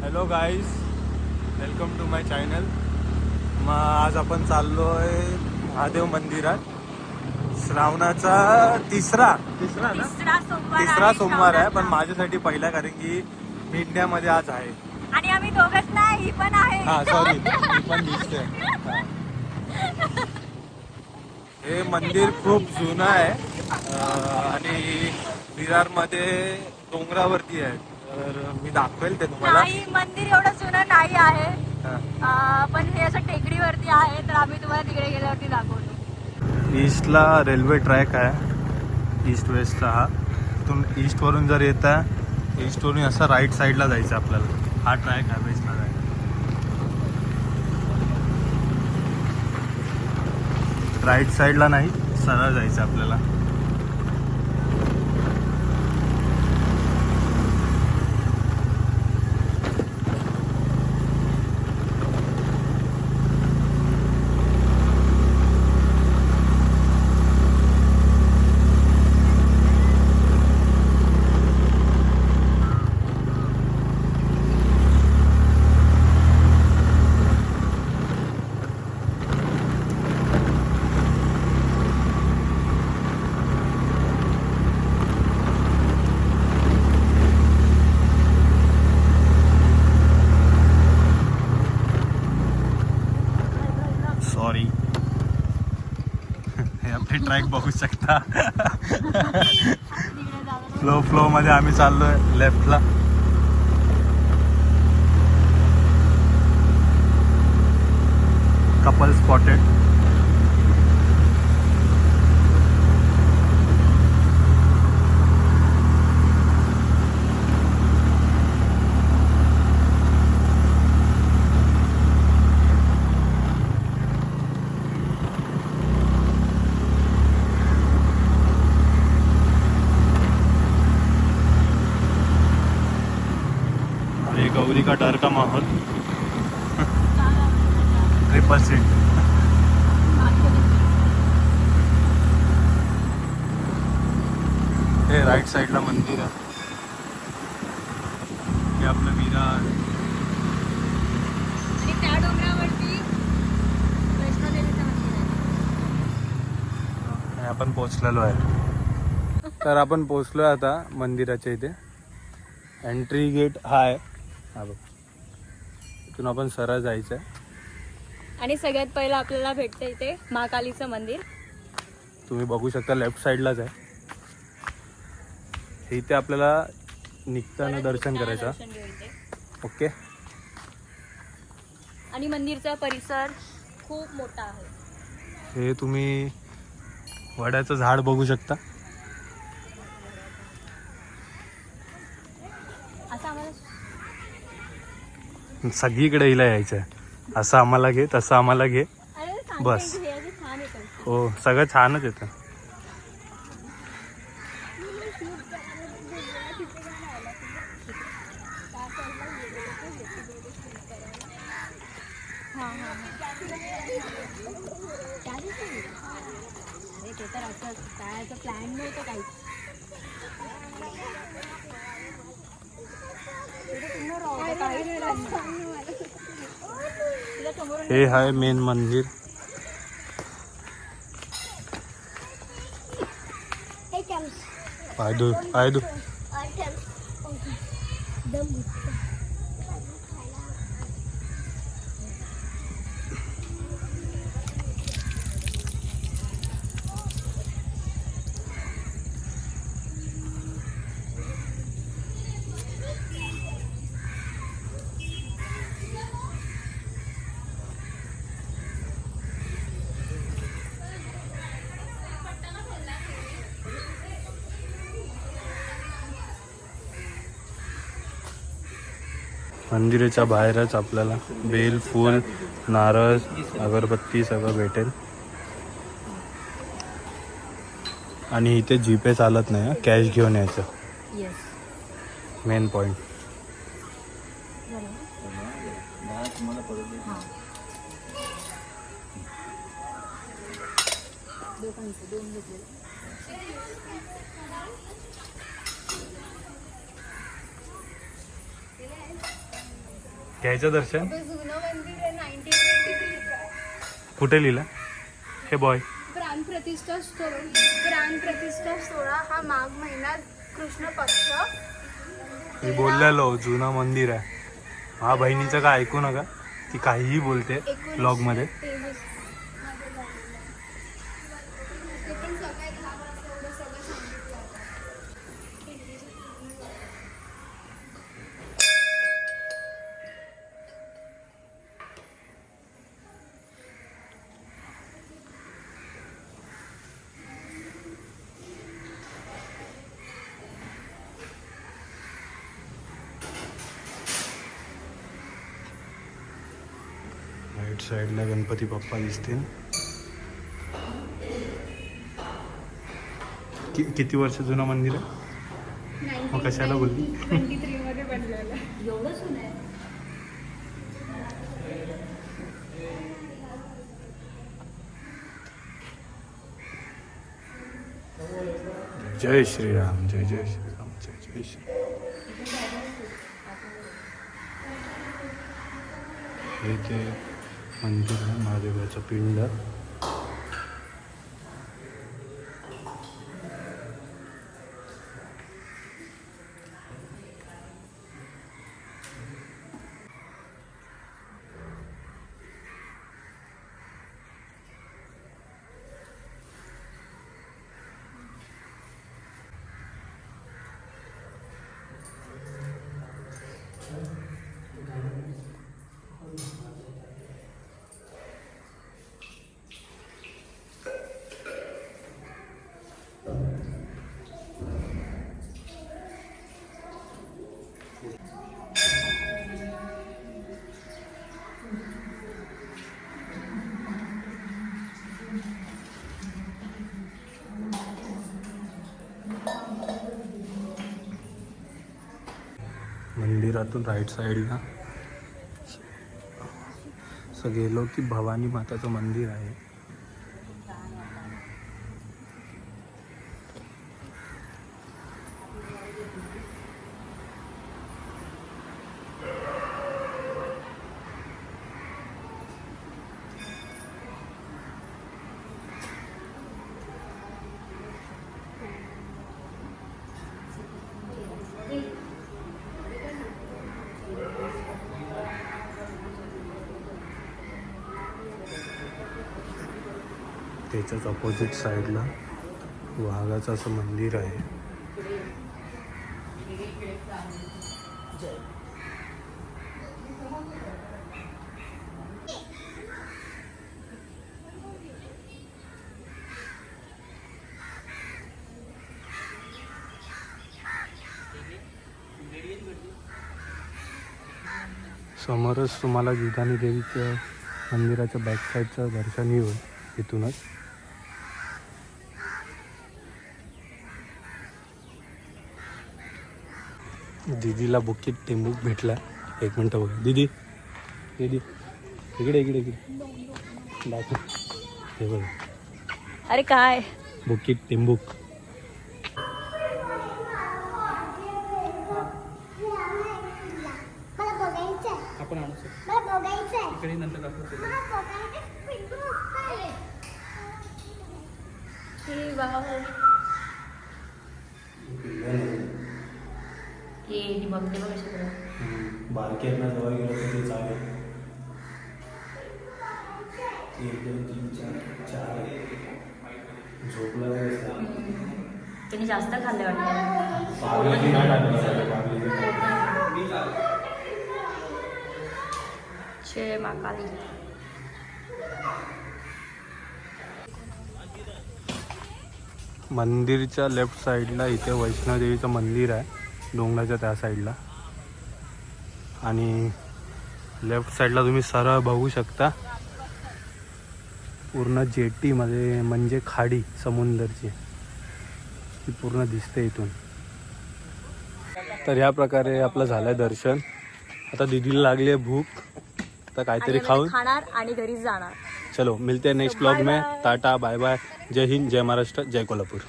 Hello guys, welcome to my channel. मग आज आपण चाललो आहे महादेव मंदिरात. श्रावणाचा तिसरा सोमवार आहे, पण माझ्यासाठी पहिला, कारण की मी इंडियामध्ये आज आहे. आणि आम्ही दोघंच नाही, ही पण आहे. हा सॉरी, मी पण दिसते. हे मंदिर खूप जुनं आहे आणि विरारमध्ये डोंगरावरती आहे. तर मी दाखवेल ते तुम्हाला. नाही, मंदिर एवढं जुनं नाही आहे, पण हे असं टेकडीवरती आहे. तर आम्ही तुम्हाला तिकडे गेल्यावरती दाखवतो. ईस्टला रेल्वे ट्रॅक आहे, ईस्ट वेस्टचा. हा तिथून ईस्टवरून जर येता, ईस्टवरून असं राईट साईडला जायचं आपल्याला. हा ट्रॅक आहे वेस्टला जायचा. राईट साईडला नाही, सरळ जायचं आपल्याला. सॉरी, हे आपले ट्रॅक बघू शकता. फ्लो मध्ये आम्ही चाललोय लेफ्टला. Couple spotted. गौरी का डर का माहौल. Triple seat. हे राईट साईडला मंदिर आहे. हे आपलं विरार. आणि त्या डोंगरावरती वैष्णोदेवीचं मंदिर आहे. आपण पोहोचलेलो आहे. तर आपण पोहोचलोय आता मंदिराच्या इथे. एंट्री गेट हा आहे. हा बघ, इथून आपण सरळ जायचं आहे. आणि सगळ्यात पहिलं आपल्याला भेटतं इथे महाकालीचं मंदिर. तुम्ही बघू शकता लेफ्ट साईडलाच आहे. इथे आपल्याला निघताना दर्शन करायचं. ओके. आणि मंदिरचा परिसर खूप मोठा आहे. हे तुम्ही वडाचं झाड बघू शकता. असं आम्हाला सगळीकडे हिला यायचं आहे. असं आम्हाला घे, तसं आम्हाला घे, बस. छान येतं. हो, सगळं छानच येतं. ते तर असं काय असं प्लॅन नव्हतं काही. हे आहे मेन मंदिर. पायदू पायदू. मंदिराच्या बाहेरच आपल्याला बेल, फूल, नारळ, अगरबत्ती सगळं भेटेल. आणि इथे जीपे चालत नाही, कॅश घेऊन यायचं. Main point. घ्यायचं दर्शन. जुनं मंदिर आहे 1923. कुठे लिहिलं हे बॉय? प्राणप्रतिष्ठा सोहळा हा माघ महिन्यात कृष्ण पक्ष. मी बोललेलो जुनं मंदिर आहे. हा बहिणीचं काय ऐकू नका, ती काहीही बोलते ब्लॉग मध्ये. राईट साईडला गणपती बाप्पा दिसतील. किती वर्ष जुनं मंदिर आहे? मग कशाला बोलली? 23 मध्ये बनलेलं. एवढं जुनं आहे. जय श्रीराम, जय जय श्रीराम, जय जय श्री. हे ते मंदिर आहे, महादेवाचं पिंड. मंदिरातून राईट साईडला असं गेलो की भवानी माताचं मंदिर आहे. त्याच्याच अपोजिट साईडला वाघाचं असं मंदिर आहे. समोरच तुम्हाला जिजानी देवीचं मंदिराच्या बॅक साईडचं दर्शन येईल इथूनच. दीदीला बुकीत टेंबूक भेटला. एक मिनटं बघा. दीदी दीदी इकडे इकडे इकडे दाखव. हे बघा. अरे काय बुकीत टेंबूक. आपण आणू इकडे नंतर दाखवतो. बारके जवळ गेलं तर ते चालेल. 1 2 3 4 झोपला त्यांनी जास्त खाल्ले वाटतं. जय महाकाली. मंदिरच्या लेफ्ट साईडला इथे वैष्णोदेवीचं मंदिर आहे, डोंगराच्या त्या साईडला. आणि लेफ्ट साईडला तुम्ही सरळ बघू शकता पूर्ण जेटीमध्ये, म्हणजे खाडी समुद्राची ती पूर्ण दिसते इथून. तर ह्या प्रकारे आपलं झालंय दर्शन. आता दीदीला लागली आहे भूक, आता काहीतरी खाऊन खाणार आणि घरी जाणार. चलो मिलते हैं नेक्स्ट ब्लॉग में. Tata bye bye. जय हिंद, जय महाराष्ट्र, जय कोल्हापूर.